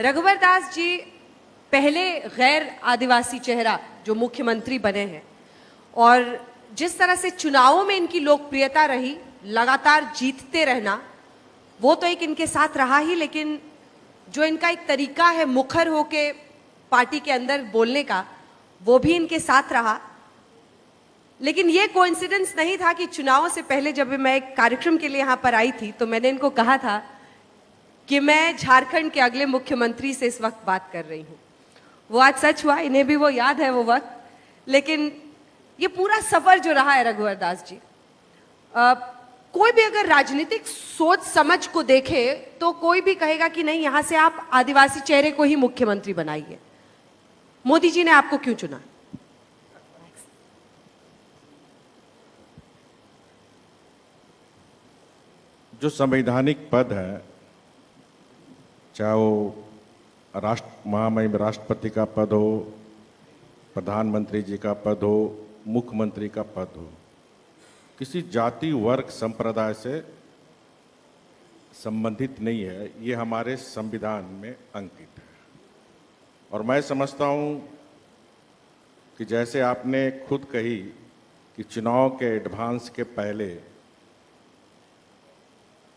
रघुवर दास जी पहले गैर आदिवासी चेहरा जो मुख्यमंत्री बने हैं और जिस तरह से चुनावों में इनकी लोकप्रियता रही, लगातार जीतते रहना, वो तो एक इनके साथ रहा ही, लेकिन जो इनका एक तरीका है मुखर होके पार्टी के अंदर बोलने का, वो भी इनके साथ रहा। लेकिन ये कोइंसिडेंस नहीं था कि चुनावों से पहले जब मैं एक कार्यक्रम के लिए यहाँ पर आई थी तो मैंने इनको कहा था कि मैं झारखंड के अगले मुख्यमंत्री से इस वक्त बात कर रही हूँ। वो आज सच हुआ, इन्हें भी वो याद है वो वक्त। लेकिन ये पूरा सफर जो रहा है रघुवर दास जी, कोई भी अगर राजनीतिक सोच समझ को देखे तो कोई भी कहेगा कि नहीं, यहां से आप आदिवासी चेहरे को ही मुख्यमंत्री बनाइए। मोदी जी ने आपको क्यों चुना? जो संवैधानिक पद है, चाहे वो महामहिम राष्ट्रपति का पद हो, प्रधानमंत्री जी का पद हो, मुख्यमंत्री का पद हो, किसी जाति वर्ग संप्रदाय से संबंधित नहीं है। ये हमारे संविधान में अंकित है। और मैं समझता हूँ कि जैसे आपने खुद कही कि चुनाव के एडवांस के पहले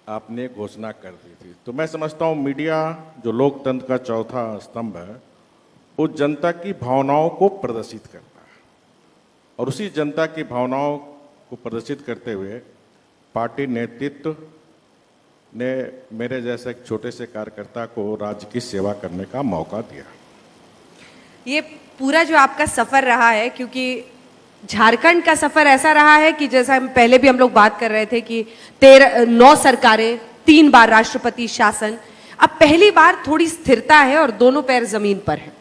आपने घोषणा कर दी थी, तो मैं समझता हूँ मीडिया जो लोकतंत्र का चौथा स्तंभ है, वो जनता की भावनाओं को प्रदर्शित करता है। और उसी जनता की भावनाओं को प्रदर्शित करते हुए पार्टी नेतृत्व ने मेरे जैसे एक छोटे से कार्यकर्ता को राज्य की सेवा करने का मौका दिया। ये पूरा जो आपका सफर रहा है, क्योंकि झारखंड का सफर ऐसा रहा है कि जैसा पहले भी हम लोग बात कर रहे थे कि 9 सरकारें, 3 बार राष्ट्रपति शासन, अब पहली बार थोड़ी स्थिरता है और दोनों पैर जमीन पर है।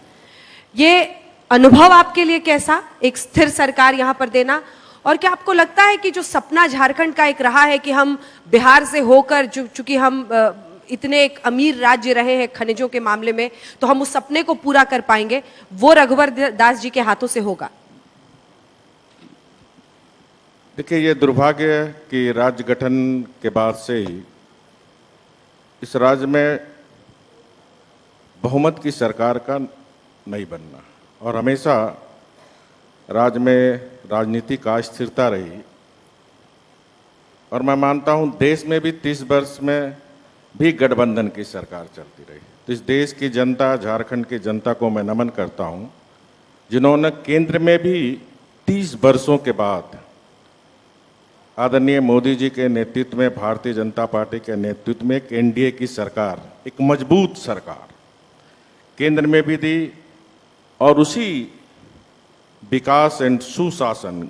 ये अनुभव आपके लिए कैसा, एक स्थिर सरकार यहां पर देना? और क्या आपको लगता है कि जो सपना झारखंड का एक रहा है कि हम बिहार से होकर, चूंकि हम इतने एक अमीर राज्य रहे हैं खनिजों के मामले में, तो हम उस सपने को पूरा कर पाएंगे, वो रघुवर दास जी के हाथों से होगा? देखिए, ये दुर्भाग्य है कि राज्य गठन के बाद से ही इस राज्य में बहुमत की सरकार का नहीं बनना और हमेशा राज्य में राजनीतिक अस्थिरता रही। और मैं मानता हूं देश में भी 30 वर्ष में भी गठबंधन की सरकार चलती रही। तो इस देश की जनता, झारखंड की जनता को मैं नमन करता हूं, जिन्होंने केंद्र में भी 30 वर्षों के बाद आदरणीय मोदी जी के नेतृत्व में, भारतीय जनता पार्टी के नेतृत्व में एक एनडीए की सरकार, एक मजबूत सरकार केंद्र में भी दी। और उसी विकास एंड सुशासन,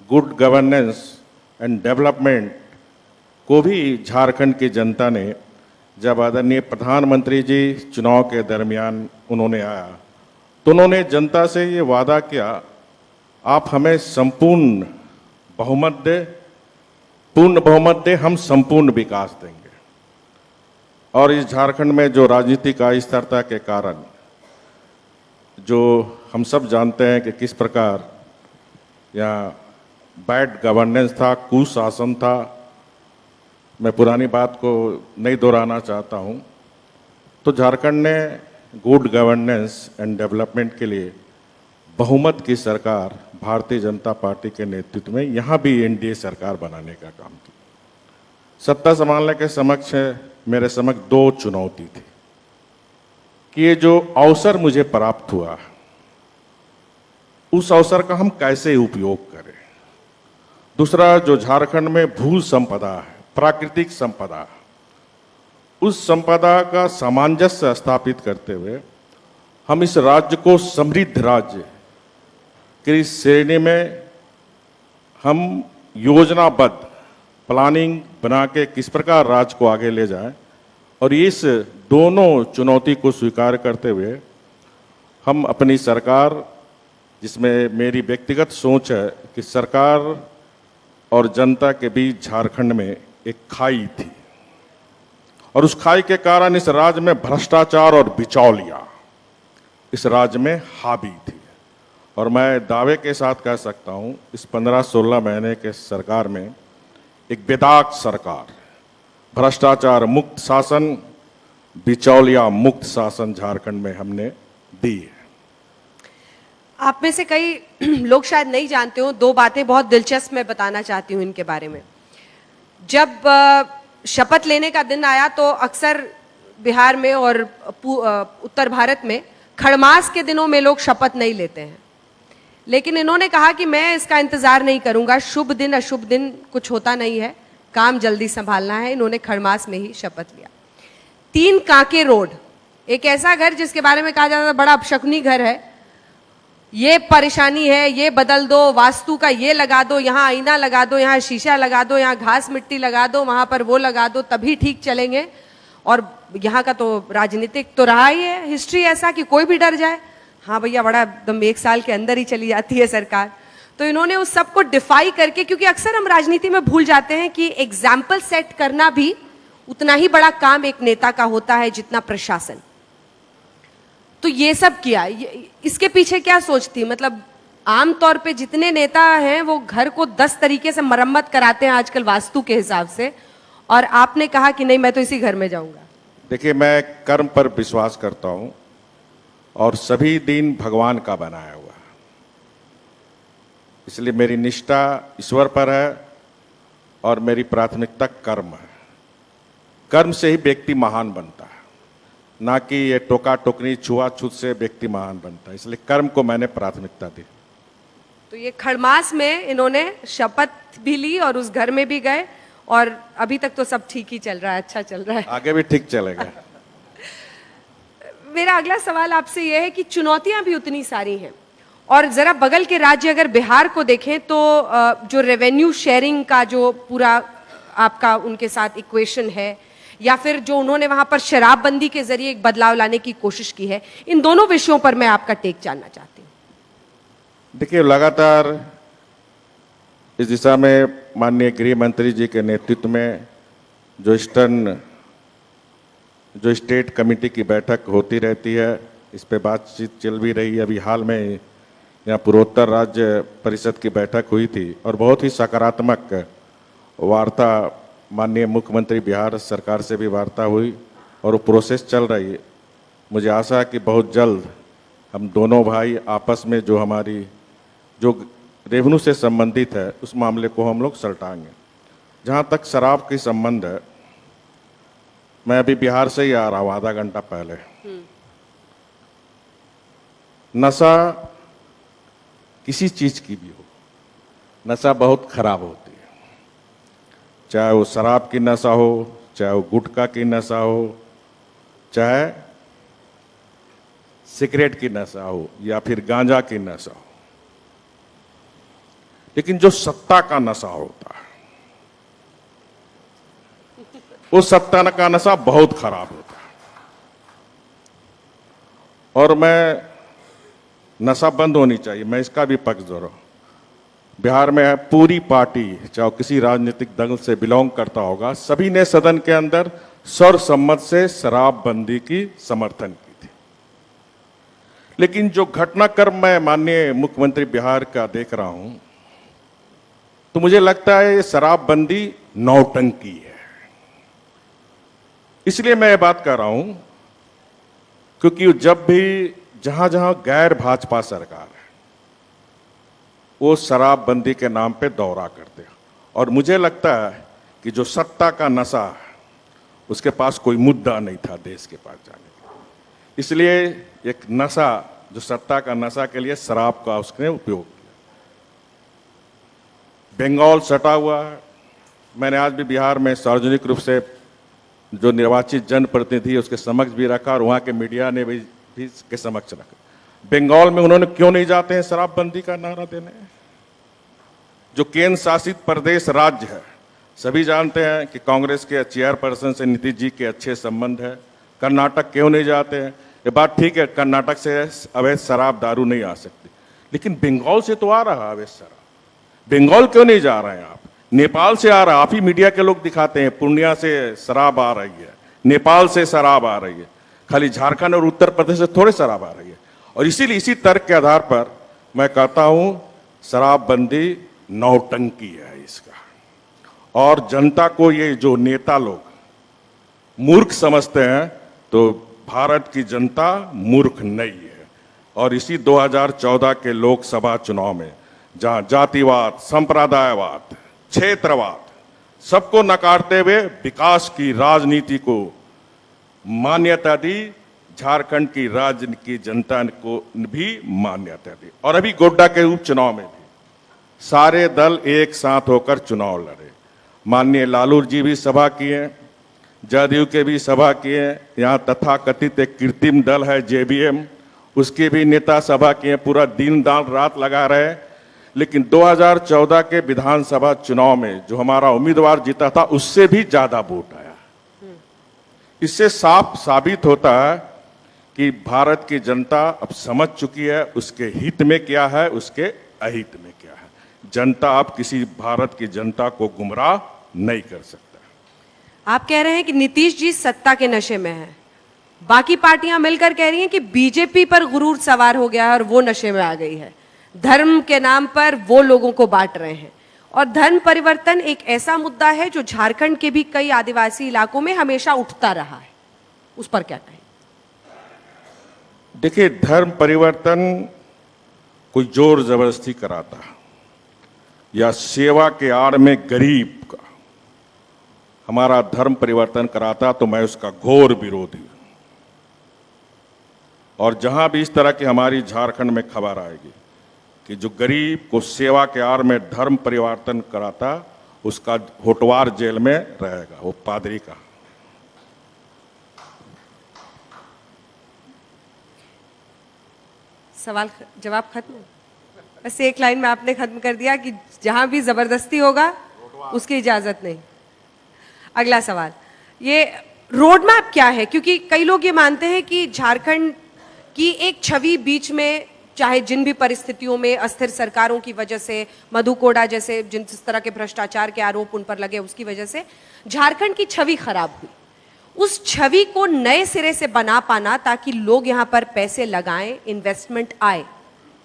गुड गवर्नेंस एंड डेवलपमेंट को भी झारखंड की जनता ने, जब आदरणीय प्रधानमंत्री जी चुनाव के दरमियान उन्होंने आया तो उन्होंने जनता से ये वादा किया, आप हमें संपूर्ण बहुमत दे, पूर्ण बहुमत दे, हम संपूर्ण विकास देंगे। और इस झारखंड में जो राजनीतिक अस्थिरता के कारण, जो हम सब जानते हैं कि किस प्रकार यहाँ बैड गवर्नेंस था, कुशासन था, मैं पुरानी बात को नहीं दोहराना चाहता हूँ। तो झारखंड ने गुड गवर्नेंस एंड डेवलपमेंट के लिए बहुमत की सरकार भारतीय जनता पार्टी के नेतृत्व में यहाँ भी एनडीए सरकार बनाने का काम किया। सत्ता संभालने के समक्ष मेरे समक्ष 2 चुनौती थी कि ये जो अवसर मुझे प्राप्त हुआ, उस अवसर का हम कैसे उपयोग करें। दूसरा, जो झारखंड में भू संपदा है, प्राकृतिक संपदा, उस संपदा का सामंजस्य स्थापित करते हुए हम इस राज्य को समृद्ध राज्य की श्रेणी में हम योजनाबद्ध प्लानिंग बना के किस प्रकार राज्य को आगे ले जाएं। और इस दोनों चुनौती को स्वीकार करते हुए हम अपनी सरकार, जिसमें मेरी व्यक्तिगत सोच है कि सरकार और जनता के बीच झारखंड में एक खाई थी और उस खाई के कारण इस राज्य में भ्रष्टाचार और बिचौलिया इस राज्य में हावी थी। और मैं दावे के साथ कह सकता हूं, इस 15-16 महीने के सरकार में एक बेदाग सरकार, भ्रष्टाचार मुक्त शासन बिचौलिया मुक्त शासन झारखंड में हमने दी है। आप में से कई लोग शायद नहीं जानते हो, दो बातें बहुत दिलचस्प मैं बताना चाहती हूँ इनके बारे में। जब शपथ लेने का दिन आया तो अक्सर बिहार में और उत्तर भारत में खड़मास के दिनों में लोग शपथ नहीं लेते हैं, लेकिन इन्होंने कहा कि मैं इसका इंतजार नहीं करूंगा, शुभ दिन अशुभ दिन कुछ होता नहीं है, काम जल्दी संभालना है। इन्होंने खड़मास में ही शपथ लिया। 3 कांके रोड, एक ऐसा घर जिसके बारे में कहा जाता था बड़ा अपशकुनी घर है, ये परेशानी है, ये बदल दो, वास्तु का ये लगा दो, यहाँ आईना लगा दो, यहाँ शीशा लगा दो, यहाँ घास मिट्टी लगा दो, वहां पर वो लगा दो, तभी ठीक चलेंगे। और यहाँ का तो राजनीतिक तो रहा ही है, हिस्ट्री ऐसा कि कोई भी डर जाए, हाँ भैया बड़ा एकदम 1 साल के अंदर ही चली जाती है सरकार। तो इन्होंने उस सब को डिफाई करके, क्योंकि अक्सर हम राजनीति में भूल जाते हैं कि एग्जाम्पल सेट करना भी उतना ही बड़ा काम एक नेता का होता है जितना प्रशासन। तो ये सब किया, इसके पीछे क्या सोचती? मतलब आमतौर पे जितने नेता हैं वो घर को 10 तरीके से मरम्मत कराते हैं आजकल वास्तु के हिसाब से, और आपने कहा कि नहीं मैं तो इसी घर में जाऊंगा। देखिए, मैं कर्म पर विश्वास करता हूं और सभी दिन भगवान का बनाया हुआ है, इसलिए मेरी निष्ठा ईश्वर पर है और मेरी प्राथमिकता कर्म है। कर्म से ही व्यक्ति महान बनता है, ना कि ये टोका टोकरी छुआछूत से व्यक्ति महान बनता है, इसलिए कर्म को मैंने प्राथमिकता दी। तो ये खड़मास में इन्होंने शपथ भी ली और उस घर में भी गए, और अभी तक तो सब ठीक ही चल रहा है, अच्छा चल रहा है, आगे भी ठीक चलेगा। मेरा अगला सवाल आपसे यह है कि चुनौतियां भी उतनी सारी हैं, और जरा बगल के राज्य अगर बिहार को देखें तो जो रेवेन्यू शेयरिंग का जो पूरा आपका उनके साथ इक्वेशन है, या फिर जो उन्होंने वहां पर शराबबंदी के जरिए एक बदलाव लाने की कोशिश की है, इन दोनों विषयों पर मैं आपका टेक जानना चाहती हूँ। देखिए, लगातार इस दिशा में माननीय गृह मंत्री जी के नेतृत्व में जो स्टेट कमेटी की बैठक होती रहती है, इस पे बातचीत चल भी रही है। अभी हाल में यहाँ पूर्वोत्तर राज्य परिषद की बैठक हुई थी और बहुत ही सकारात्मक वार्ता माननीय मुख्यमंत्री बिहार सरकार से भी वार्ता हुई और वो प्रोसेस चल रही है। मुझे आशा है कि बहुत जल्द हम दोनों भाई आपस में जो हमारी जो रेवेन्यू से संबंधित है उस मामले को हम लोग सलटाएंगे। जहाँ तक शराब की संबंध है, मैं अभी बिहार से ही आ रहा हूँ आधा घंटा पहले। नशा किसी चीज की भी हो, नशा बहुत खराब होती है, चाहे वो शराब की नशा हो, चाहे वो गुटखा की नशा हो, चाहे सिगरेट की नशा हो या फिर गांजा की नशा हो। लेकिन जो सत्ता का नशा होता है, वो सत्ता का नशा बहुत खराब होता है। और मैं नशा बंद होनी चाहिए, मैं इसका भी पक्ष दे रहा हूं। बिहार में पूरी पार्टी, चाहे किसी राजनीतिक दल से बिलोंग करता होगा, सभी ने सदन के अंदर सर्वसम्मत से शराबबंदी की समर्थन की थी। लेकिन जो घटनाक्रम मैं माननीय मुख्यमंत्री बिहार का देख रहा हूं, तो मुझे लगता है ये शराबबंदी नौटंकी है। इसलिए मैं ये बात कर रहा हूं क्योंकि जब भी जहां जहां गैर भाजपा सरकार है, वो शराबबंदी के नाम पे दौरा करते हैं, और मुझे लगता है कि जो सत्ता का नशा है उसके पास कोई मुद्दा नहीं था देश के पास जाने का। इसलिए एक नशा, जो सत्ता का नशा के लिए शराब का उसने उपयोग किया। बंगाल सटा हुआ है। मैंने आज भी बिहार में सार्वजनिक रूप से जो निर्वाचित जनप्रतिनिधि उसके समक्ष भी रखा और वहाँ के मीडिया ने भी के समक्ष रखा। बंगाल में उन्होंने क्यों नहीं जाते हैं शराबबंदी का नारा देने? जो केंद्र शासित प्रदेश राज्य है, सभी जानते हैं कि कांग्रेस के चेयरपर्सन से नीतीश जी के अच्छे संबंध है। कर्नाटक क्यों नहीं जाते हैं? ये बात ठीक है, कर्नाटक से अवैध शराब दारू नहीं आ सकती, लेकिन बंगाल से तो आ रहा है अवैध शराब। बंगाल क्यों नहीं जा रहे हैं आप? नेपाल से आ रहा है, आप ही मीडिया के लोग दिखाते हैं पूर्णिया से शराब आ रही है, नेपाल से शराब आ रही है, खाली झारखंड और उत्तर प्रदेश से थोड़े शराब आ रही है। और इसीलिए इसी तर्क के आधार पर मैं कहता हूं शराबबंदी नौटंकी है इसका। और जनता को ये जो नेता लोग मूर्ख समझते हैं, तो भारत की जनता मूर्ख नहीं है। और इसी 2014 के लोकसभा चुनाव में जहां जातिवाद, संप्रदायवाद, क्षेत्रवाद सबको नकारते हुए विकास की राजनीति को मान्यता दी, झारखंड की राज्य की जनता को भी मान्यता दी। और अभी गोड्डा के उपचुनाव में भी सारे दल एक साथ होकर चुनाव लड़े। माननीय लालू जी भी सभा किए, जदयू के भी सभा किए, यहाँ तथाकथित एक कृत्रिम दल है जेबीएम, उसके भी नेता सभा किए, पूरा दिन रात लगा रहे। लेकिन 2014 के विधानसभा चुनाव में जो हमारा उम्मीदवार जीता था उससे भी ज्यादा वोट आया। इससे साफ साबित होता है कि भारत की जनता अब समझ चुकी है उसके हित में क्या है, उसके अहित में क्या है। जनता अब किसी भारत की जनता को गुमराह नहीं कर सकता। आप कह रहे हैं कि नीतीश जी सत्ता के नशे में हैं, बाकी पार्टियां मिलकर कह रही हैं कि बीजेपी पर गुरूर सवार हो गया है और वो नशे में आ गई है। धर्म के नाम पर वो लोगों को बांट रहे हैं। और धर्म परिवर्तन एक ऐसा मुद्दा है जो झारखंड के भी कई आदिवासी इलाकों में हमेशा उठता रहा है, उस पर क्या कहें? देखिए, धर्म परिवर्तन कोई जोर जबरदस्ती कराता या सेवा के आड़ में गरीब का हमारा धर्म परिवर्तन कराता तो मैं उसका घोर विरोधी हूं। और जहां भी इस तरह की हमारी झारखंड में खबर आएगी कि जो गरीब को सेवा के आड़ में धर्म परिवर्तन कराता, उसका होटवार जेल में रहेगा, वो पादरी का। सवाल जवाब खत्म? बस एक लाइन में आपने खत्म कर दिया कि जहां भी जबरदस्ती होगा उसकी इजाजत नहीं। अगला सवाल, ये रोड मैप क्या है? क्योंकि कई लोग ये मानते हैं कि झारखंड की एक छवि बीच में, चाहे जिन भी परिस्थितियों में अस्थिर सरकारों की वजह से, मधु कोड़ा जैसे जिस तरह के भ्रष्टाचार के आरोप उन पर लगे उसकी वजह से झारखंड की छवि खराब हुई। उस छवि को नए सिरे से बना पाना ताकि लोग यहाँ पर पैसे लगाएं, इन्वेस्टमेंट आए,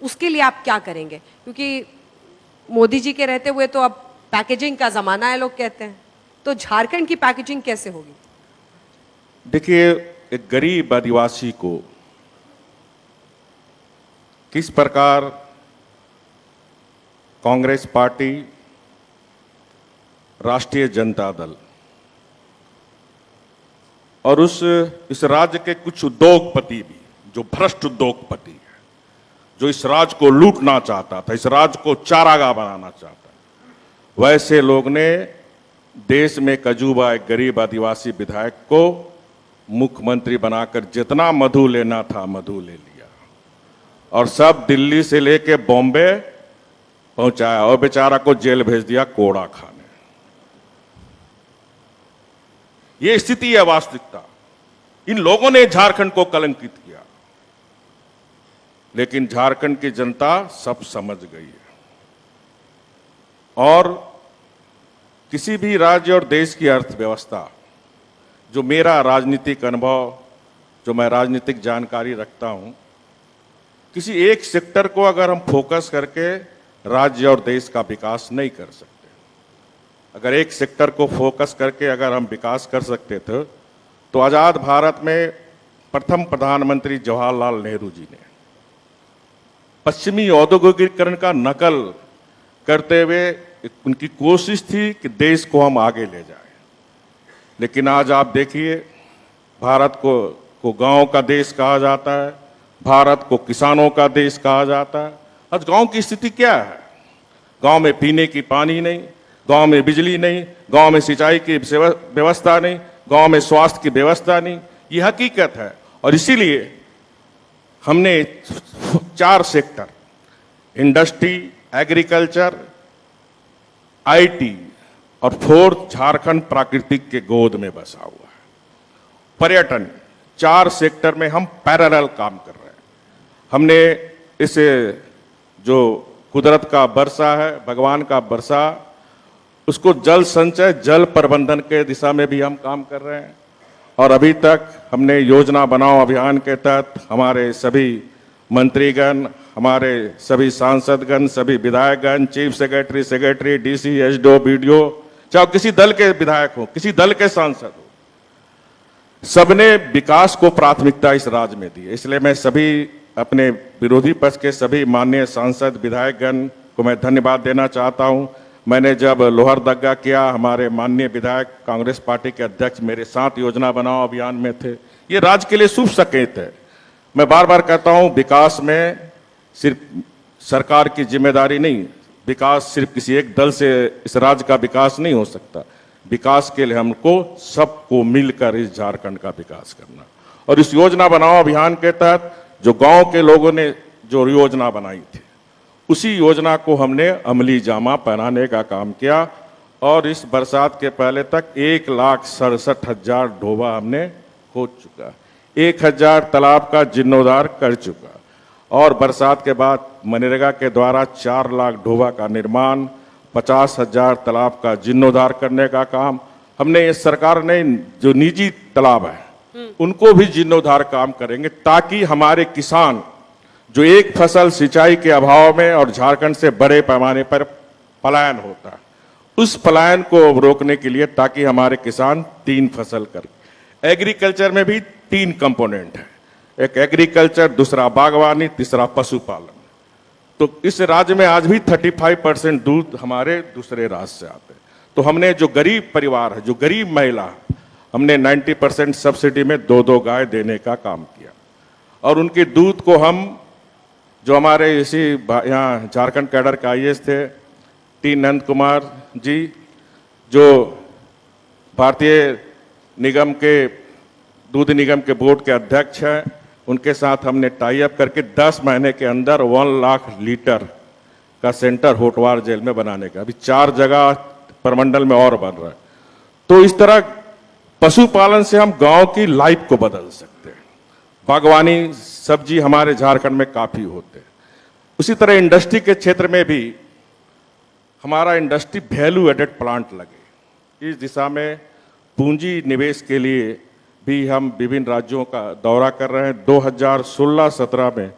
उसके लिए आप क्या करेंगे? क्योंकि मोदी जी के रहते हुए तो अब पैकेजिंग का जमाना है, लोग कहते हैं, तो झारखंड की पैकेजिंग कैसे होगी? देखिए, एक गरीब आदिवासी को किस प्रकार कांग्रेस पार्टी, राष्ट्रीय जनता दल और इस राज्य के कुछ उद्योगपति भी, जो भ्रष्ट उद्योगपति है, जो इस राज्य को लूटना चाहता था, इस राज्य को चारागाह बनाना चाहता, वैसे लोग ने देश में कजूबा एक गरीब आदिवासी विधायक को मुख्यमंत्री बनाकर जितना मधु लेना था मधु ले लिया और सब दिल्ली से लेके बॉम्बे पहुंचाया और बेचारा को जेल भेज दिया कोड़ा खाने। ये स्थिति है, वास्तविकता। इन लोगों ने झारखंड को कलंकित किया, लेकिन झारखंड की जनता सब समझ गई है। और किसी भी राज्य और देश की अर्थव्यवस्था, जो मेरा राजनीतिक अनुभव, जो मैं राजनीतिक जानकारी रखता हूं, किसी एक सेक्टर को अगर हम फोकस करके राज्य और देश का विकास नहीं कर सकते। अगर एक सेक्टर को फोकस करके अगर हम विकास कर सकते थे तो आजाद भारत में प्रथम प्रधानमंत्री जवाहरलाल नेहरू जी ने पश्चिमी औद्योगिकीकरण का नकल करते हुए उनकी कोशिश थी कि देश को हम आगे ले जाएं। लेकिन आज आप देखिए, भारत को गांव का देश कहा जाता है, भारत को किसानों का देश कहा जाता है। आज गांव की स्थिति क्या है? गांव में पीने की पानी नहीं, गांव में बिजली नहीं, गांव में सिंचाई की व्यवस्था नहीं, गांव में स्वास्थ्य की व्यवस्था नहीं। ये हकीकत है। और इसीलिए हमने 4 सेक्टर, इंडस्ट्री, एग्रीकल्चर, आईटी और 4th झारखंड प्राकृतिक के गोद में बसा हुआ है। पर्यटन, 4 सेक्टर में हम पैरेलल काम कर रहे हैं। हमने इसे जो कुदरत का वर्षा है, भगवान का वर्षा, उसको जल संचय, जल प्रबंधन के दिशा में भी हम काम कर रहे हैं। और अभी तक हमने योजना बनाओ अभियान के तहत हमारे सभी मंत्रीगण, हमारे सभी सांसदगण, सभी विधायकगण, chief secretary, DC, SDO, BDO, चाहे किसी दल के विधायक हो, किसी दल के सांसद हो, सबने विकास को प्राथमिकता इस राज्य में दी। इसलिए मैं सभी अपने विरोधी पक्ष के सभी माननीय सांसद विधायकगण को मैं धन्यवाद देना चाहता हूं। मैंने जब लोहरदगा किया, हमारे माननीय विधायक कांग्रेस पार्टी के अध्यक्ष मेरे साथ योजना बनाओ अभियान में थे। ये राज्य के लिए शुभ संकेत है। मैं बार बार कहता हूं, विकास में सिर्फ सरकार की जिम्मेदारी नहीं, विकास सिर्फ किसी एक दल से इस राज्य का विकास नहीं हो सकता। विकास के लिए हमको सबको मिलकर इस झारखंड का विकास करना। और इस योजना बनाओ अभियान के तहत जो गांव के लोगों ने जो योजना बनाई थी, उसी योजना को हमने अमली जामा पहनाने का काम किया। और इस बरसात के पहले तक 1,67,000 ढोबा हमने खोद चुका, 1,000 तालाब का जीर्णोद्धार कर चुका। और बरसात के बाद मनरेगा के द्वारा 4 लाख ढोबा का निर्माण, 50,000 तालाब का जीर्णोद्धार करने का काम हमने, ये सरकार ने जो निजी तालाब है उनको भी जीर्णोद्धार काम करेंगे, ताकि हमारे किसान जो एक फसल सिंचाई के अभाव में और झारखंड से बड़े पैमाने पर पलायन होता है, उस पलायन को रोकने के लिए, ताकि हमारे किसान 3 फसल करें। एग्रीकल्चर में भी 3 कंपोनेंट है, एक एग्रीकल्चर, दूसरा बागवानी, तीसरा पशुपालन। तो इस राज्य में आज भी 35% दूध हमारे दूसरे राज्य से आते हैं। तो हमने जो गरीब परिवार है, जो गरीब महिला है, हमने 90% सब्सिडी में 2-2 गाय देने का काम किया। और उनके दूध को हम, जो हमारे इसी यहाँ झारखंड कैडर के IAS थे टी नंद कुमार जी, जो भारतीय निगम के दूध निगम के बोर्ड के अध्यक्ष हैं, उनके साथ हमने टाई अप करके 10 महीने के अंदर 1 लाख लीटर का सेंटर होटवार जेल में बनाने का, अभी 4 जगह प्रमंडल में और बन रहा है। तो इस तरह पशुपालन से हम गांव की लाइफ को बदल सकते हैं। बागवानी, सब्जी हमारे झारखंड में काफी होते हैं। उसी तरह इंडस्ट्री के क्षेत्र में भी हमारा इंडस्ट्री वैल्यू एडेड प्लांट लगे, इस दिशा में पूंजी निवेश के लिए भी हम विभिन्न राज्यों का दौरा कर रहे हैं। 2016-17 में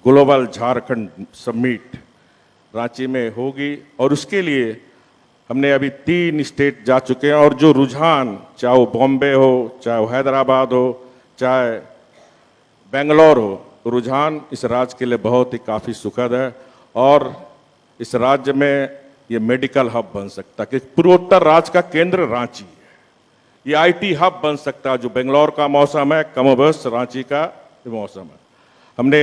ग्लोबल झारखंड समिट रांची में होगी, और उसके लिए हमने अभी 3 स्टेट जा चुके हैं। और जो रुझान, चाहे वो बॉम्बे हो, चाहे वो हैदराबाद हो, चाहे बेंगलोर हो, रुझान इस राज्य के लिए बहुत ही काफ़ी सुखद है। और इस राज्य में ये मेडिकल हब बन सकता है, कि पूर्वोत्तर राज्य का केंद्र रांची है। ये IT हब बन सकता है, जो बेंगलोर का मौसम है, कमोबेश रांची का मौसम है। हमने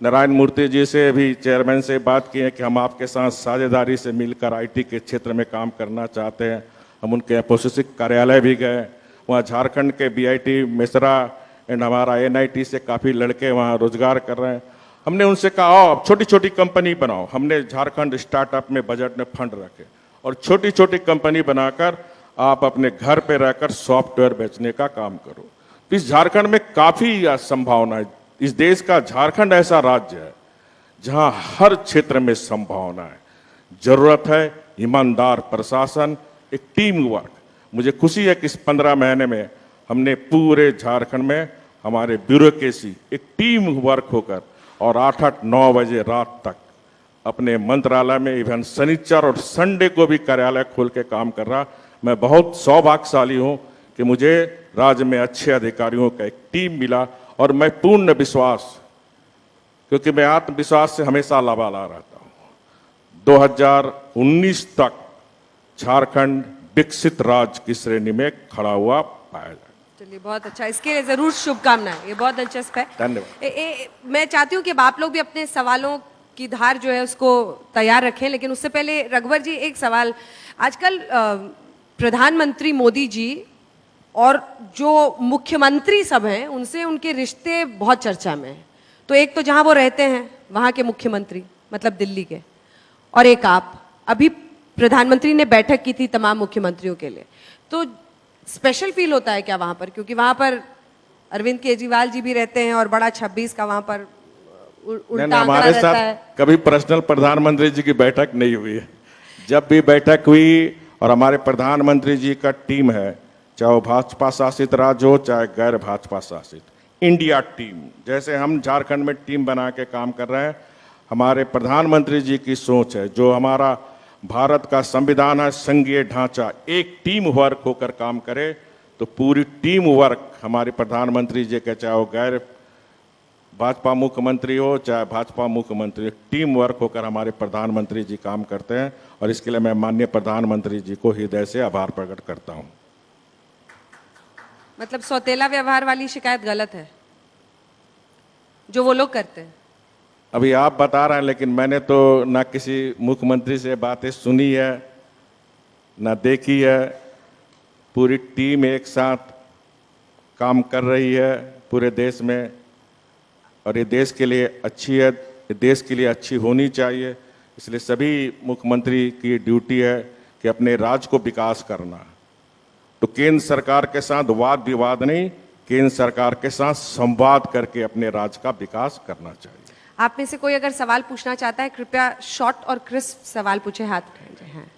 नारायण मूर्ति जी से भी, चेयरमैन से बात की है कि हम आपके साथ साझेदारी से मिलकर IT के क्षेत्र में काम करना चाहते हैं। हम उनके प्रशासनिक कार्यालय भी गए, वहाँ झारखंड के BIT मिश्रा एंड हमारा NIT से काफ़ी लड़के वहाँ रोजगार कर रहे हैं। हमने उनसे कहा, आओ आप छोटी छोटी कंपनी बनाओ। हमने झारखंड स्टार्टअप में बजट में फंड रखे, और छोटी छोटी कंपनी बनाकर आप अपने घर पे रहकर सॉफ्टवेयर बेचने का काम करो। तो इस झारखंड में काफ़ी संभावना है। इस देश का झारखंड ऐसा राज्य है जहां हर क्षेत्र में संभावना है। जरूरत है ईमानदार प्रशासन, एक टीम वर्क। मुझे खुशी है कि इस 15 महीने में हमने पूरे झारखंड में हमारे ब्यूरोक्रेसी एक टीम वर्क होकर, और 8-9 बजे रात तक अपने मंत्रालय में, इवन शनिचर और संडे को भी कार्यालय खोल के काम कर रहा। मैं बहुत सौभाग्यशाली हूं कि मुझे राज्य में अच्छे अधिकारियों का एक टीम मिला, और मैं पूर्ण विश्वास, क्योंकि मैं आत्मविश्वास से हमेशा लबाला रहता हूं, 2019 तक झारखंड विकसित राज्य की श्रेणी में खड़ा हुआ पाया जाए। चलिए, बहुत अच्छा, इसके लिए जरूर शुभकामनाएं, ये बहुत दिलचस्प है। धन्यवाद। मैं चाहती हूँ कि आप लोग भी अपने सवालों की धार जो है उसको तैयार रखें, लेकिन उससे पहले रघुवर जी, एक सवाल। आजकल प्रधानमंत्री मोदी जी और जो मुख्यमंत्री सब हैं, उनसे उनके रिश्ते बहुत चर्चा में हैं। तो एक तो जहां वो रहते हैं वहां के मुख्यमंत्री, मतलब दिल्ली के, और एक आप। अभी प्रधानमंत्री ने बैठक की थी तमाम मुख्यमंत्रियों के लिए, तो स्पेशल फील होता है क्या वहां पर? क्योंकि वहां पर अरविंद केजरीवाल जी भी रहते हैं, और बड़ा 26 का वहां पर उल्टा हमारे साथ कभी पर्सनल प्रधानमंत्री जी की बैठक नहीं हुई है। जब भी बैठक हुई, और हमारे प्रधानमंत्री जी का टीम है, चाहे वो भाजपा शासित राज्य हो, चाहे गैर भाजपा शासित, इंडिया टीम, जैसे हम झारखंड में टीम बना के काम कर रहे हैं, हमारे प्रधानमंत्री जी की सोच है, जो हमारा भारत का संविधान है, संघीय ढांचा, एक टीम वर्क होकर काम करे, तो पूरी टीम वर्क हमारे प्रधानमंत्री जी के, चाहे वो गैर भाजपा मुख्यमंत्री हो चाहे भाजपा मुख्यमंत्री, टीम वर्क होकर हमारे प्रधानमंत्री जी काम करते हैं और इसके लिए मैं माननीय प्रधानमंत्री जी को हृदय से आभार प्रकट करता हूं। मतलब सौतेला व्यवहार वाली शिकायत गलत है जो वो लोग करते हैं। अभी आप बता रहे हैं, लेकिन मैंने तो ना किसी मुख्यमंत्री से बातें सुनी है ना देखी है। पूरी टीम एक साथ काम कर रही है पूरे देश में, और ये देश के लिए अच्छी है, ये देश के लिए अच्छी होनी चाहिए। इसलिए सभी मुख्यमंत्री की ड्यूटी है कि अपने राज्य को विकास करना। तो केंद्र सरकार के साथ वाद विवाद नहीं, केंद्र सरकार के साथ संवाद करके अपने राज्य का विकास करना चाहिए। आप में से कोई अगर सवाल पूछना चाहता है, कृपया शॉर्ट और क्रिस्प सवाल पूछे, हाथ उठाइए। हैं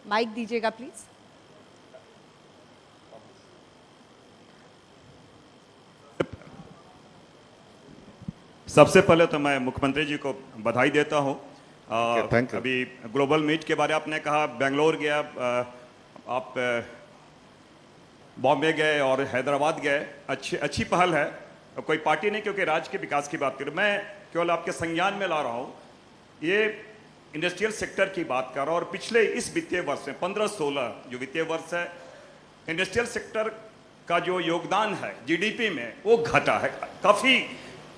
माइक दीजिएगा प्लीज। सबसे पहले तो मैं मुख्यमंत्री जी को बधाई देता हूं। Thank you. अभी ग्लोबल मीट के बारे आपने कहा, बेंगलोर गया, आप बॉम्बे गए और हैदराबाद गए, अच्छी पहल है। कोई पार्टी नहीं, क्योंकि राज्य के विकास की बात करें। मैं केवल आपके संज्ञान में ला रहा हूं, ये इंडस्ट्रियल सेक्टर की बात कर रहा हूं। और पिछले इस वित्तीय वर्ष में 15-16 जो वित्तीय वर्ष है, इंडस्ट्रियल सेक्टर का जो योगदान है जीडीपी में वो घटा है काफ़ी।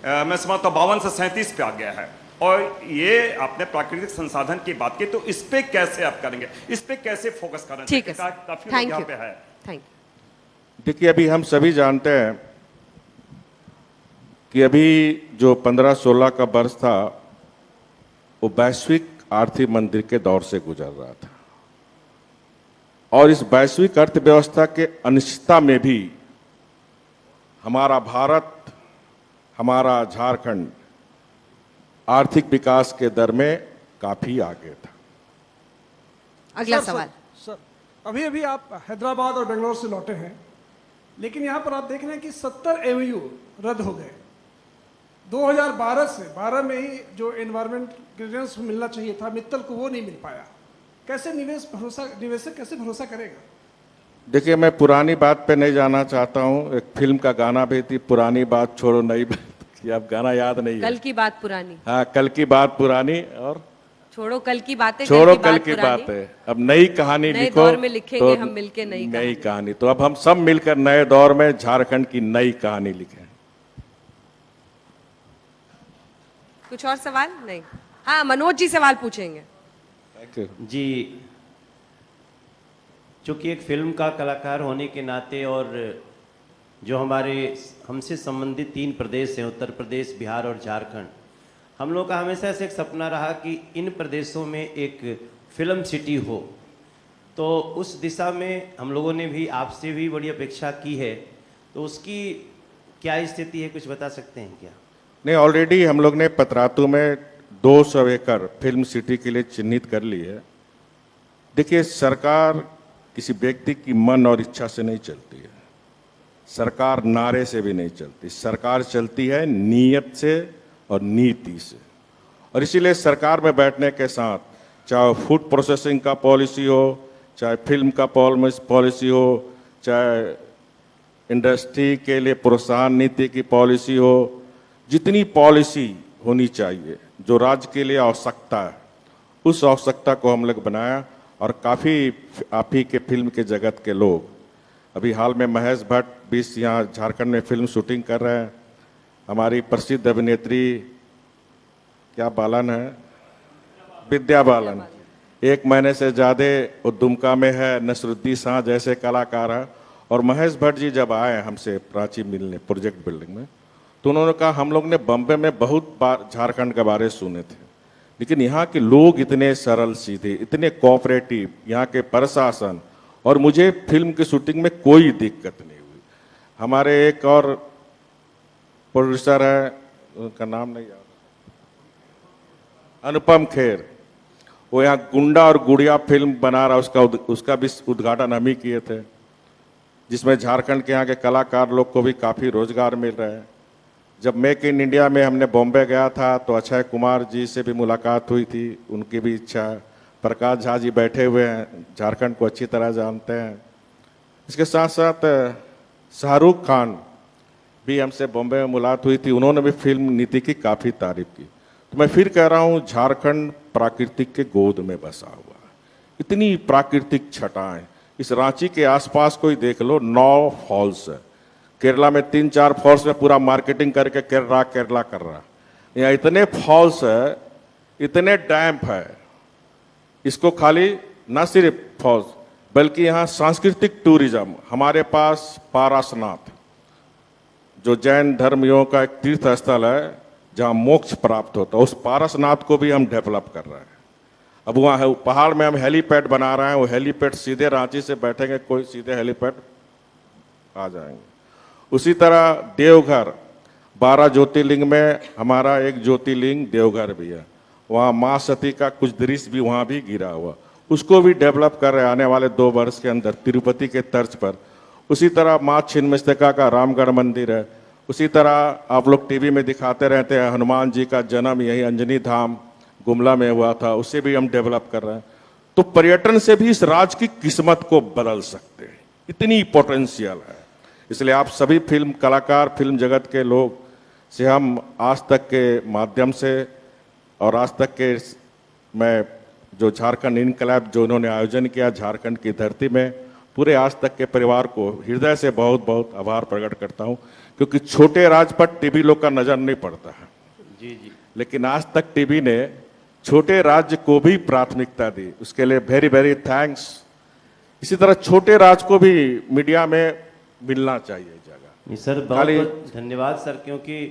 मैं समझता हूँ 52 से 37 पे आ गया है। और ये आपने प्राकृतिक संसाधन की बात की, तो इस पे कैसे आप करेंगे, इस पे कैसे फोकस करना चाहिए? ठीक है, काफी थैंक यहाँ यू। पे है। Thank you. देखिए, अभी हम सभी जानते हैं कि अभी जो 15-16 का वर्ष था वो वैश्विक आर्थिक मंदी के दौर से गुजर रहा था, और इस वैश्विक अर्थव्यवस्था के अनिश्चितता में भी हमारा भारत, हमारा झारखंड आर्थिक विकास के दर में काफी आगे था। अगला सवाल। सर, अभी अभी आप हैदराबाद और बेंगलोर से लौटे हैं, लेकिन यहाँ पर आप देख रहे हैं कि 70 एमओयू रद्द हो गए। 2012 से 12 में ही जो एनवायरमेंट क्लियरेंस मिलना चाहिए था मित्तल को, वो नहीं मिल पाया। कैसे निवेशक कैसे भरोसा करेगा? देखिए, मैं पुरानी बात पे नहीं जाना चाहता हूँ। एक फिल्म का गाना भी थी, पुरानी बात छोड़ो नई बात की। आप गाना याद नहीं है? कल की बात पुरानी। हाँ, कल की बात पुरानी और छोड़ो कल की बातें, छोड़ो कल की पुरानी। बात है। अब नई कहानी नए लिखो, दौर में लिखेंगे तो हम मिलके नई कहानी। तो अब हम सब मिलकर नए दौर में झारखंड की नई कहानी लिखें। कुछ और सवाल? नहीं। हाँ, मनोज जी सवाल पूछेंगे। थैंक यू जी, चूँकि एक फिल्म का कलाकार होने के नाते और जो हमारे हमसे संबंधित 3 प्रदेश हैं, उत्तर प्रदेश, बिहार और झारखंड, हम लोग का हमेशा से एक सपना रहा कि इन प्रदेशों में एक फिल्म सिटी हो। तो उस दिशा में हम लोगों ने भी आपसे भी बड़ी अपेक्षा की है, तो उसकी क्या स्थिति है, कुछ बता सकते हैं क्या? नहीं, ऑलरेडी हम लोग ने पतरातू में 200 एकड़ फिल्म सिटी के लिए चिन्हित कर ली है। देखिए, सरकार किसी व्यक्ति की मन और इच्छा से नहीं चलती है, सरकार नारे से भी नहीं चलती। सरकार चलती है नीयत से और नीति से। और इसीलिए सरकार में बैठने के साथ, चाहे फूड प्रोसेसिंग का पॉलिसी हो, चाहे फिल्म का पॉलिसी हो, चाहे इंडस्ट्री के लिए प्रोत्साहन नीति की पॉलिसी हो, जितनी पॉलिसी होनी चाहिए जो राज्य के लिए आवश्यकता है, उस आवश्यकता को हम लोग बनाया। और काफ़ी आप ही के फिल्म के जगत के लोग, अभी हाल में महेश भट्ट भी यहाँ झारखंड में फिल्म शूटिंग कर रहे हैं। हमारी प्रसिद्ध अभिनेत्री क्या बालन है, विद्या बालन, 1 महीने से ज़्यादा वो दुमका में है। नसरुद्दीन शाह जैसे कलाकार हैं। और महेश भट्ट जी जब आए हमसे प्राची मिलने प्रोजेक्ट बिल्डिंग में, तो उन्होंने कहा हम लोग ने बम्बे में बहुत बार झारखंड के बारे सुने थे, लेकिन यहाँ के लोग इतने सरल सीधे, इतने कोऑपरेटिव, यहाँ के प्रशासन, और मुझे फिल्म की शूटिंग में कोई दिक्कत नहीं हुई। हमारे एक और प्रोड्यूसर है, उनका नाम नहीं याद, अनुपम खेर, वो यहाँ गुंडा और गुड़िया फिल्म बना रहा, उसका भी उद्घाटन हम ही किए थे, जिसमें झारखंड के यहाँ के कलाकार लोग को भी काफ़ी रोजगार मिल रहा है। जब मेक इन इंडिया में हमने बॉम्बे गया था तो अक्षय कुमार जी से भी मुलाकात हुई थी, उनकी भी इच्छा है। प्रकाश झा जी बैठे हुए हैं, झारखंड को अच्छी तरह जानते हैं। इसके साथ साथ शाहरुख खान भी हमसे बॉम्बे में मुलाकात हुई थी, उन्होंने भी फिल्म नीति की काफ़ी तारीफ की। तो मैं फिर कह रहा हूँ, झारखंड प्राकृतिक के गोद में बसा हुआ है, इतनी प्राकृतिक छटाएं, इस रांची के आसपास कोई देख लो, 9 फॉल्स है। केरला में 3-4 फॉल्स में पूरा मार्केटिंग करके केरला कर रहा, यहाँ इतने फॉल्स है, इतने डैम्प है, इसको खाली न सिर्फ फॉल्स बल्कि यहाँ सांस्कृतिक टूरिज्म, हमारे पास पारसनाथ जो जैन धर्मियों का एक तीर्थ स्थल है जहाँ मोक्ष प्राप्त होता है, उस पारसनाथ को भी हम डेवलप कर रहे हैं। अब वहाँ है पहाड़ में हम हेलीपैड बना रहे हैं, वो हेलीपैड सीधे रांची से बैठेंगे, कोई सीधे हेलीपैड आ जाएंगे। उसी तरह देवघर, 12 ज्योतिर्लिंग में हमारा एक ज्योतिर्लिंग देवघर भी है, वहाँ माँ सती का कुछ दृश्य भी वहाँ भी गिरा हुआ, उसको भी डेवलप कर रहे हैं आने वाले 2 वर्ष के अंदर तिरुपति के तर्ज पर। उसी तरह माँ छिन्नमस्तिका का रामगढ़ मंदिर है। उसी तरह आप लोग टीवी में दिखाते रहते हैं, हनुमान जी का जन्म यही अंजनी धाम गुमला में हुआ था, उसे भी हम डेवलप कर रहे हैं। तो पर्यटन से भी इस राज्य की किस्मत को बदल सकते हैं, इतनी पोटेंशियल है। इसलिए आप सभी फिल्म कलाकार, फिल्म जगत के लोग से हम आज तक के माध्यम से और आज तक के मैं जो झारखंड इनकलाब जो उन्होंने आयोजन किया झारखंड की धरती में, पूरे आज तक के परिवार को हृदय से बहुत बहुत आभार प्रकट करता हूं, क्योंकि छोटे राज्य पर टीवी लोग का नजर नहीं पड़ता है जी, लेकिन आज तक टीवी ने छोटे राज्य को भी प्राथमिकता दी, उसके लिए वेरी वेरी थैंक्स। इसी तरह छोटे राज्य को भी मीडिया में मिलना चाहिए जगह। सर बहुत बहुत धन्यवाद सर, क्योंकि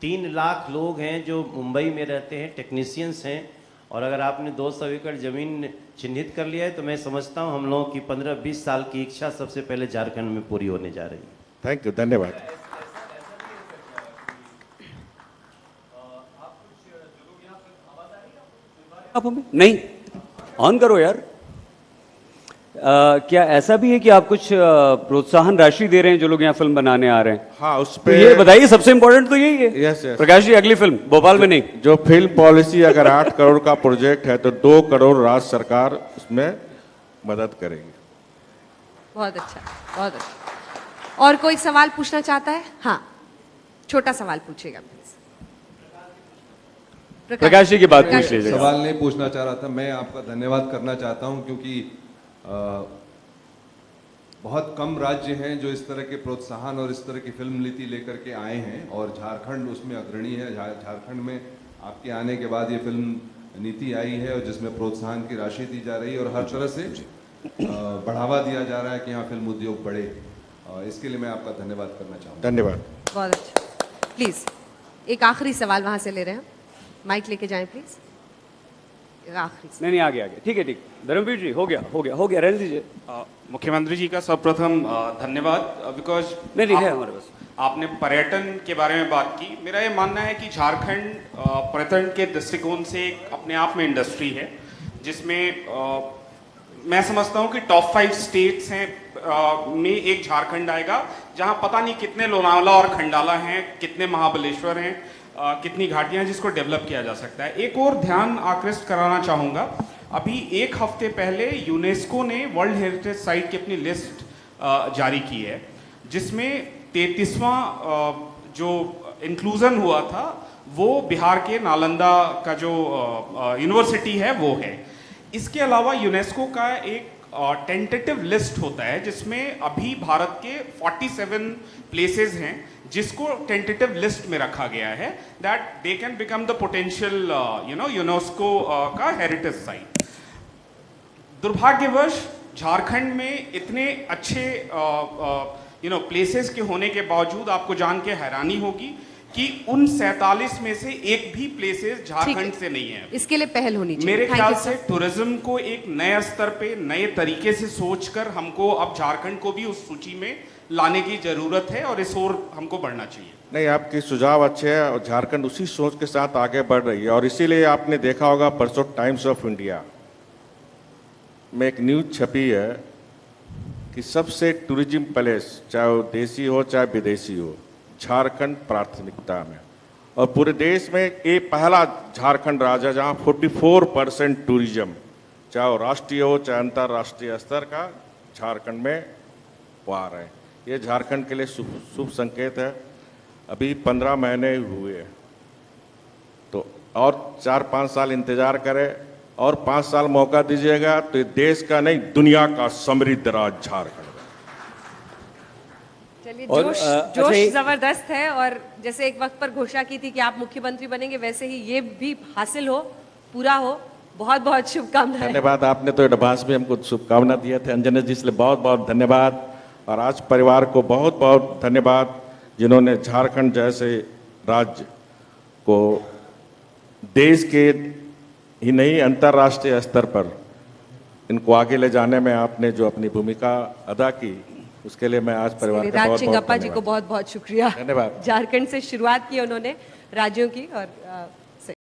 3 लाख लोग हैं जो मुंबई में रहते हैं, टेक्नीशियंस हैं, और अगर आपने 200 एकड़ जमीन चिन्हित कर लिया है तो मैं समझता हूं हम लोगों की 15-20 साल की इच्छा सबसे पहले झारखंड में पूरी होने जा रही है। थैंक यू, धन्यवाद। आप हमें नहीं ऑन करो यार। क्या ऐसा भी है कि आप कुछ प्रोत्साहन राशि दे रहे हैं जो लोग यहाँ फिल्म बनाने आ रहे हैं? हाँ, उस तो पे ये बताइए, सबसे इंपॉर्टेंट तो यही है। यस यस प्रकाश जी, अगली फिल्म भोपाल में नहीं, जो फिल्म पॉलिसी अगर 8 करोड़ का प्रोजेक्ट है तो 2 करोड़ राज्य सरकार उसमें मदद करेगी। बहुत अच्छा, बहुत अच्छा। और कोई सवाल पूछना चाहता है? हाँ, छोटा सवाल पूछेगा प्लीज। प्रकाश जी की बात पूछ लीजिए। सवाल नहीं पूछना चाह रहा था, मैं आपका धन्यवाद करना चाहता हूं, क्योंकि बहुत कम राज्य हैं जो इस तरह के प्रोत्साहन और इस तरह की फिल्म नीति लेकर के आए हैं, और झारखंड उसमें अग्रणी है। झारखंड में आपके आने के बाद ये फिल्म नीति आई है और जिसमें प्रोत्साहन की राशि दी जा रही है और हर तरह से बढ़ावा दिया जा रहा है कि यहाँ फिल्म उद्योग बढ़े। इसके लिए मैं आपका धन्यवाद करना चाहूँगा। धन्यवाद। बहुत अच्छा। प्लीज एक आखिरी सवाल वहां से ले रहे हैं, माइक लेके जाएं प्लीज। आखिरी नहीं आगे ठीक है, धर्मवीर जी, हो गया, रहने दीजिए। मुख्यमंत्री जी का सर्वप्रथम धन्यवाद, बिकॉज नहीं है हमारे पास। आपने पर्यटन के बारे में बात की। मेरा ये मानना है कि झारखंड पर्यटन के दृष्टिकोण से एक अपने आप में इंडस्ट्री है, जिसमें मैं समझता हूँ कि टॉप 5 स्टेट्स हैं में एक झारखंड आएगा, जहाँ पता नहीं कितने लोनावला और खंडाला हैं, कितने महाबलेश्वर हैं, कितनी घाटियां, जिसको डेवलप किया जा सकता है। एक और ध्यान आकृष्ट कराना चाहूँगा, अभी 1 हफ्ते पहले यूनेस्को ने वर्ल्ड हेरिटेज साइट की अपनी लिस्ट जारी की है, जिसमें 33वां जो इंक्लूजन हुआ था वो बिहार के नालंदा का जो यूनिवर्सिटी है वो है। इसके अलावा यूनेस्को का एक टेंटेटिव लिस्ट होता है जिसमें अभी भारत के 47 प्लेसेस हैं जिसको टेंटेटिव लिस्ट में रखा गया है, that they can become the potential UNESCO का हेरिटेज साइट। दुर्भाग्यवश झारखंड में इतने अच्छे प्लेसेस के होने के बावजूद आपको जान के हैरानी होगी कि उन 47 में से एक भी प्लेसेस झारखंड से नहीं है। इसके लिए पहल होनी चाहिए। मेरे ख्याल से टूरिज्म को एक नए स्तर पे नए तरीके से सोचकर हमको अब झारखंड को भी उस सूची में लाने की जरूरत है और इस ओर हमको बढ़ना चाहिए। नहीं, आपके सुझाव अच्छे हैं और झारखंड उसी सोच के साथ आगे बढ़ रही है, और इसीलिए आपने देखा होगा परसों टाइम्स ऑफ इंडिया में एक न्यूज छपी है कि सबसे टूरिज्म प्लेस, चाहे वो देसी हो चाहे विदेशी हो, झारखंड प्राथमिकता में, और पूरे देश में ये पहला झारखंड राज्य है जहाँ 44% टूरिज्म, चाहे वो राष्ट्रीय हो चाहे अंतर्राष्ट्रीय स्तर का, झारखंड में वो आ रहे हैं। ये झारखंड के लिए शुभ शुभ संकेत है। अभी 15 महीने हुए हैं, तो और 4-5 साल इंतजार करें और 5 साल मौका दीजिएगा तो ये देश का नहीं दुनिया का समृद्ध राज्य झारखंड है। चलिए, और, जोश अच्छा, जबरदस्त है। और जैसे एक वक्त पर घोषणा की थी कि आप मुख्यमंत्री बनेंगे, वैसे ही ये भी हासिल हो, पूरा हो। बहुत बहुत शुभकामनाएं। धन्यवाद। आपने तो एडवांस में हमको शुभकामना दिए थे अंजना जी, इसलिए बहुत बहुत धन्यवाद। और आज परिवार को बहुत बहुत धन्यवाद जिन्होंने झारखंड जैसे राज्य को देश के ही नहीं अंतर्राष्ट्रीय स्तर पर इनको आगे ले जाने में आपने जो अपनी भूमिका अदा की, उसके लिए मैं आज परिवार का राज बहुत चिंगप्पा बहुत जी को धन्यवाद। बहुत बहुत शुक्रिया। धन्यवाद। झारखंड से शुरुआत की उन्होंने राज्यों की, और